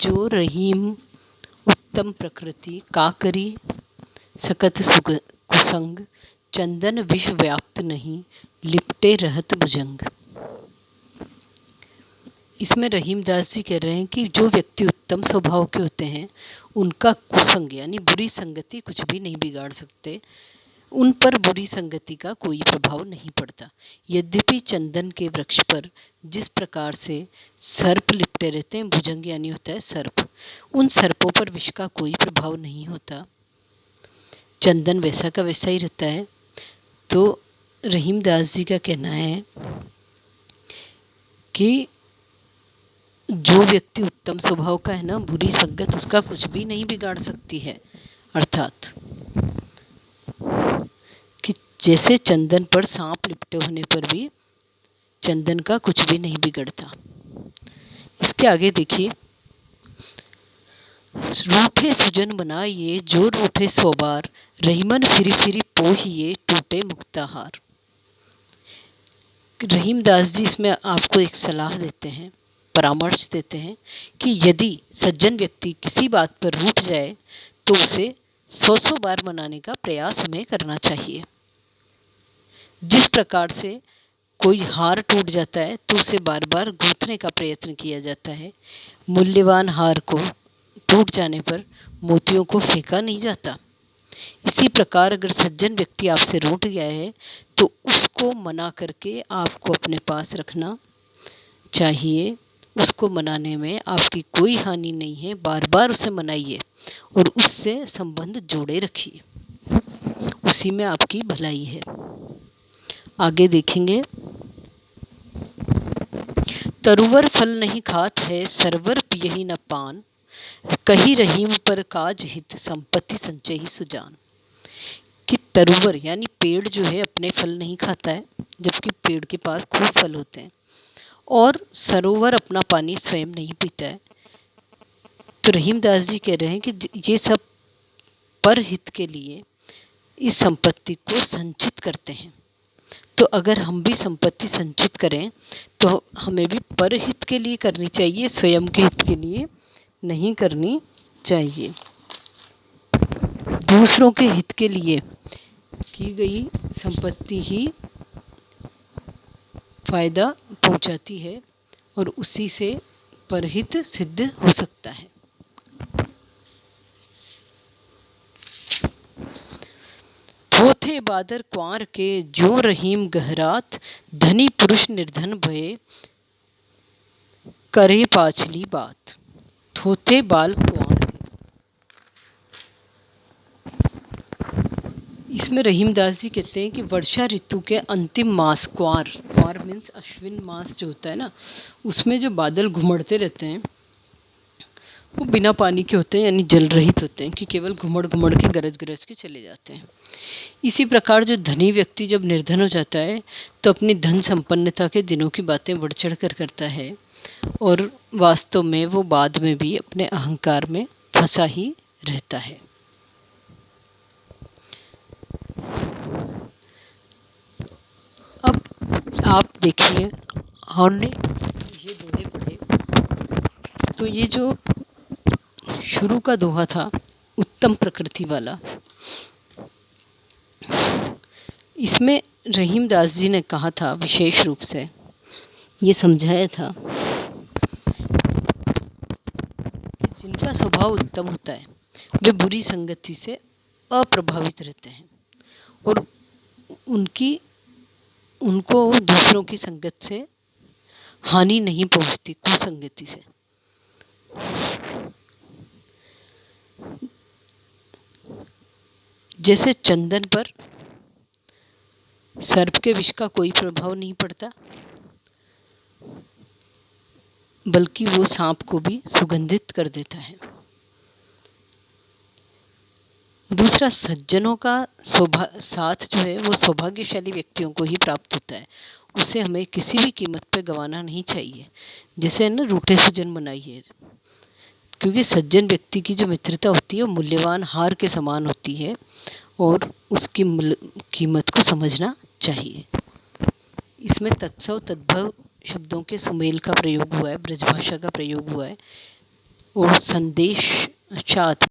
जो रहीम उत्तम प्रकृति काकरी सकत कुसंग चंदन विष व्याप्त नहीं लिपटे रहत भुजंग। इसमें रहीमदास जी कह रहे हैं कि जो व्यक्ति उत्तम स्वभाव के होते हैं उनका कुसंग यानी बुरी संगति कुछ भी नहीं बिगाड़ सकते, उन पर बुरी संगति का कोई प्रभाव नहीं पड़ता। यद्यपि चंदन के वृक्ष पर जिस प्रकार से सर्प लिपटे रहते हैं, भुजंग यानी होता है सर्प, उन सर्पों पर विष का कोई प्रभाव नहीं होता, चंदन वैसा का वैसा ही रहता है। तो रहीमदास जी का कहना है कि जो व्यक्ति उत्तम स्वभाव का है ना, बुरी संगत उसका कुछ भी नहीं बिगाड़ सकती है। अर्थात कि जैसे चंदन पर सांप लिपटे होने पर भी चंदन का कुछ भी नहीं बिगड़ता। इसके आगे देखिए, रूठे सुजन बनाइए जो रूठे सो बार, रहीमन फिरी फिरी पोहिए टूटे मुक्ताहार। रहीमदास जी इसमें आपको एक सलाह देते हैं, परामर्श देते हैं कि यदि सज्जन व्यक्ति किसी बात पर रूठ जाए तो उसे 100 बार मनाने का प्रयास हमें करना चाहिए। जिस प्रकार से कोई हार टूट जाता है तो उसे बार बार गूंथने का प्रयत्न किया जाता है, मूल्यवान हार को टूट जाने पर मोतियों को फेंका नहीं जाता। इसी प्रकार अगर सज्जन व्यक्ति आपसे रूठ गया है तो उसको मना करके आपको अपने पास रखना चाहिए। उसको मनाने में आपकी कोई हानि नहीं है, बार बार उसे मनाइए और उससे संबंध जोड़े रखिए, उसी में आपकी भलाई है। आगे देखेंगे, तरुवर फल नहीं खात है सरवर पियहि न पान, कही रहीम पर काज हित संपत्ति संचयी सुजान। कि तरुवर यानी पेड़ जो है अपने फल नहीं खाता है, जबकि पेड़ के पास खूब फल होते हैं, और सरोवर अपना पानी स्वयं नहीं पीता है। तो रहीमदास जी कह रहे हैं कि ये सब परहित के लिए इस संपत्ति को संचित करते हैं। तो अगर हम भी संपत्ति संचित करें तो हमें भी परहित के लिए करनी चाहिए, स्वयं के हित के लिए नहीं करनी चाहिए। दूसरों के हित के लिए की गई संपत्ति ही फायदा पहुंचाती है और उसी से परहित सिद्ध हो सकता है। थोथे बादर कुंवर के जो रहीम गहरात, धनी पुरुष निर्धन भये करे पाछली बात। थोथे बाल कुंवर के, इसमें रहीमदास जी कहते हैं कि वर्षा ऋतु के अंतिम मास, कुंवर मीन्स अश्विन मास जो होता है ना, उसमें जो बादल घुमड़ते रहते हैं वो बिना पानी के होते हैं, यानी जल रहित होते हैं, कि केवल घुमड़ घुमड़ के गरज गरज के चले जाते हैं। इसी प्रकार जो धनी व्यक्ति जब निर्धन हो जाता है तो अपनी धन संपन्नता के दिनों की बातें बढ़ चढ़ कर करता है और वास्तव में वो बाद में भी अपने अहंकार में फंसा ही रहता है। अब आप देखिए, हमने ये दोहे पढ़े तो ये जो शुरू का दोहा था उत्तम प्रकृति वाला, इसमें रहीमदास जी ने कहा था, विशेष रूप से ये समझाया था कि जिनका स्वभाव उत्तम होता है वे बुरी संगति से अप्रभावित रहते हैं और उनको दूसरों की संगत से हानि नहीं पहुंचती, कुसंगति से। जैसे चंदन पर सर्प के विष का कोई प्रभाव नहीं पड़ता, बल्कि वो सांप को भी सुगंधित कर देता है। दूसरा, सज्जनों का साथ जो है वो सौभाग्यशाली व्यक्तियों को ही प्राप्त होता है, उसे हमें किसी भी कीमत पर गंवाना नहीं चाहिए। जैसे ना रूठे सुजन बनाइए, क्योंकि सज्जन व्यक्ति की जो मित्रता होती है वो मूल्यवान हार के समान होती है और उसकी कीमत को समझना चाहिए। इसमें तत्सव तद्भव शब्दों के सुमेल का प्रयोग हुआ है, ब्रजभाषा का प्रयोग हुआ है, और संदेश अच्छा